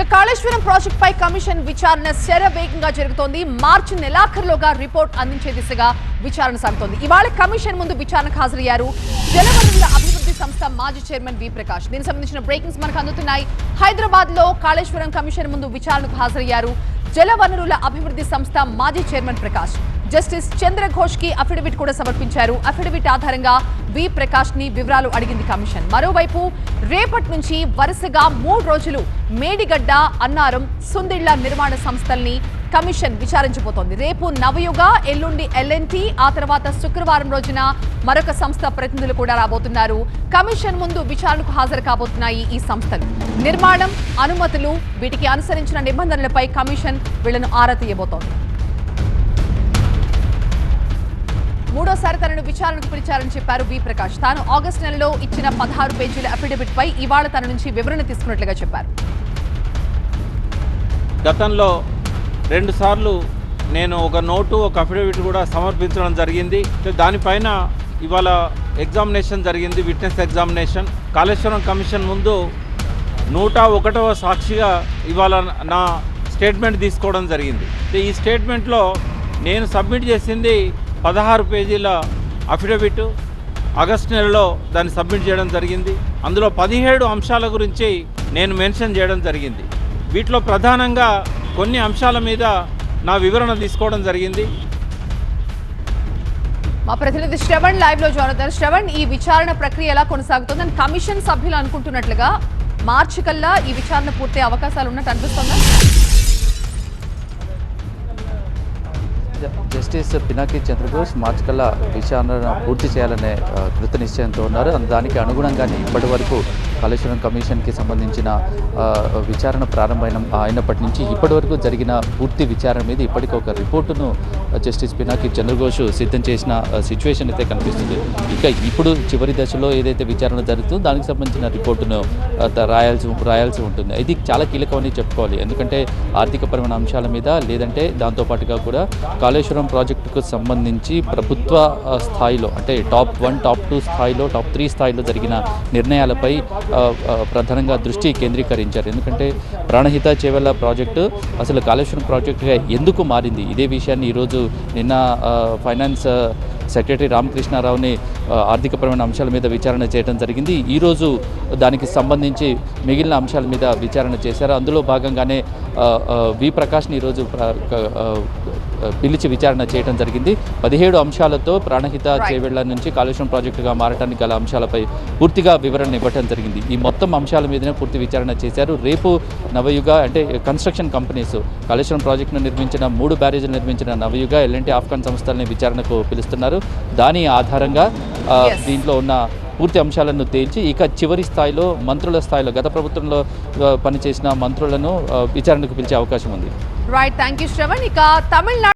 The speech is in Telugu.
కాళేశ్వరం ప్రాజెక్ట్ పై కమిషన్ విచారణ శరవేగంగా జరుగుతోంది. మార్చి నెలాఖరులోగా రిపోర్ట్ అందించే దిశగా విచారణ సాగుతోంది. ఇవాళ కమిషన్ ముందు విచారణకు హాజరయ్యారు జలవనరుల అభివృద్ధి సంస్థ మాజీ చైర్మన్ వి ప్రకాష్. దీనికి సంబంధించిన బ్రేకింగ్స్ మనకు అందుతున్నాయి. హైదరాబాద్ లో కాళేశ్వరం కమిషన్ ముందు విచారణకు హాజరయ్యారు జలవనరుల అభివృద్ధి సంస్థ మాజీ చైర్మన్ ప్రకాష్. జస్టిస్ చంద్రఘోష్ కి అఫిడవిట్ కూడా సమర్పించారు. అఫిడవిట్ ఆధారంగా వి ప్రకాష్ ని వివరాలు అడిగింది కమిషన్. మరోవైపు రేపటి నుంచి వరుసగా 3 రోజులు మేడిగడ్డ, అన్నారం, సుందిళ్ల నిర్మాణ సంస్థల్ని కమిషన్ విచారించబోతోంది. రేపు నవయుగ, ఎల్లుండి ఎల్ఎన్టీ, ఆ తర్వాత శుక్రవారం రోజున మరొక సంస్థ ప్రతినిధులు కూడా రాబోతున్నారు. కమిషన్ ముందు విచారణకు హాజరు కాబోతున్నాయి ఈ సంస్థలు. నిర్మాణం, అనుమతులు, వీటికి అనుసరించిన నిబంధనలపై కమిషన్ వీళ్లను ఆరా తీయబోతోంది. మూడోసారి తనను విచారణకు పిలిచారని చెప్పారు వి ప్రకాష్. తాను ఆగస్టు నెలలో ఇచ్చిన 16 పేజీల అఫిడవిట్ పై ఇవాళ తన నుంచి వివరణ తీసుకున్నట్లుగా చెప్పారు. గతంలో 2 సార్లు నేను ఒక నోటు, ఒక అఫిడవిట్ కూడా సమర్పించడం జరిగింది. దానిపైన ఇవాళ ఎగ్జామినేషన్ జరిగింది, విట్నెస్ ఎగ్జామినేషన్. కాళేశ్వరం కమిషన్ ముందు 101వ సాక్షిగా ఇవాళ నా స్టేట్మెంట్ తీసుకోవడం జరిగింది. ఈ స్టేట్మెంట్లో నేను సబ్మిట్ చేసింది 16 పేజీల అఫిడవిట్. ఆగస్టు నెలలో దాన్ని సబ్మిట్ చేయడం జరిగింది. అందులో 17 అంశాల గురించి నేను మెన్షన్ చేయడం జరిగింది. వీటిలో ప్రధానంగా కొన్ని అంశాల మీద నా వివరణ తీసుకోవడం జరిగింది. మా ప్రతినిధి శ్రవణ్ లైవ్ లో జాయిన్ అవుతారు. శ్రవణ్, ఈ విచారణ ప్రక్రియ ఎలా కొనసాగుతుందని కమిషన్ సభ్యులు అనుకుంటున్నట్లుగా మార్చి కల్లా ఈ విచారణ పూర్తి అవకాశాలు ఉన్నట్టు అనిపిస్తుందా? జస్టిస్ పినాకి చంద్రఘోష్ మార్చి కల్లా విచారణ పూర్తి చేయాలనే కృత నిశ్చయంతో ఉన్నారు. దానికి అనుగుణంగానే ఇప్పటి వరకు కాళేశ్వరం కమిషన్కి సంబంధించిన విచారణ అయినప్పటి నుంచి ఇప్పటి వరకు జరిగిన పూర్తి విచారణ మీద ఇప్పటికీ ఒక రిపోర్టును జస్టిస్ పినాకి చంద్రఘోష్ సిద్ధం చేసిన సిచ్యువేషన్ అయితే కనిపిస్తుంది. ఇక ఇప్పుడు చివరి దశలో ఏదైతే విచారణ జరుగుతుందో దానికి సంబంధించిన రిపోర్టును రాయాల్సి ఉంటుంది. ఇది చాలా కీలకమని చెప్పుకోవాలి. ఎందుకంటే ఆర్థికపరమైన అంశాల మీద, లేదంటే దాంతోపాటుగా కూడా కాళేశ్వరం ప్రాజెక్టుకు సంబంధించి ప్రభుత్వ స్థాయిలో, అంటే టాప్ 1, టాప్ 2 స్థాయిలో, టాప్ 3 స్థాయిలో జరిగిన నిర్ణయాలపై ప్రధానంగా దృష్టి కేంద్రీకరించారు. ఎందుకంటే ప్రాణహిత చేవెళ్ల ప్రాజెక్టు అసలు కాళేశ్వరం ప్రాజెక్టుగా ఎందుకు మారింది, ఇదే విషయాన్ని ఈరోజు నిన్న ఫైనాన్స్ సెక్రటరీ రామకృష్ణారావుని ఆర్థికపరమైన అంశాల మీద విచారణ చేయడం జరిగింది. ఈరోజు దానికి సంబంధించి మిగిలిన అంశాల మీద విచారణ చేశారు. అందులో భాగంగానే వి ప్రకాష్ని ఈరోజు పిలిచి విచారణ చేయడం జరిగింది. 17 అంశాలతో ప్రాణహిత చేవెళ్ల నుంచి కాళేశ్వరం ప్రాజెక్టుగా మారడానికి గల అంశాలపై పూర్తిగా వివరణ ఇవ్వడం జరిగింది. ఈ మొత్తం అంశాల మీదనే పూర్తి విచారణ చేశారు. రేపు నవయుగ, అంటే కన్స్ట్రక్షన్ కంపెనీస్ కాళేశ్వరం ప్రాజెక్టును నిర్మించిన 3 బ్యారేజీలు నిర్మించిన నవయుగ, ఎల్ఎన్టీ, ఆఫ్ఘన్ సంస్థలని విచారణకు పిలుస్తున్నారు. దాని ఆధారంగా దీంట్లో ఉన్న పూర్తి అంశాలను తేల్చి ఇక చివరి స్థాయిలో మంత్రుల స్థాయిలో గత ప్రభుత్వంలో పనిచేసిన మంత్రులను విచారణకు పిలిచే అవకాశం ఉంది. Right, thank you Shravan. ఇక తమిళనాడు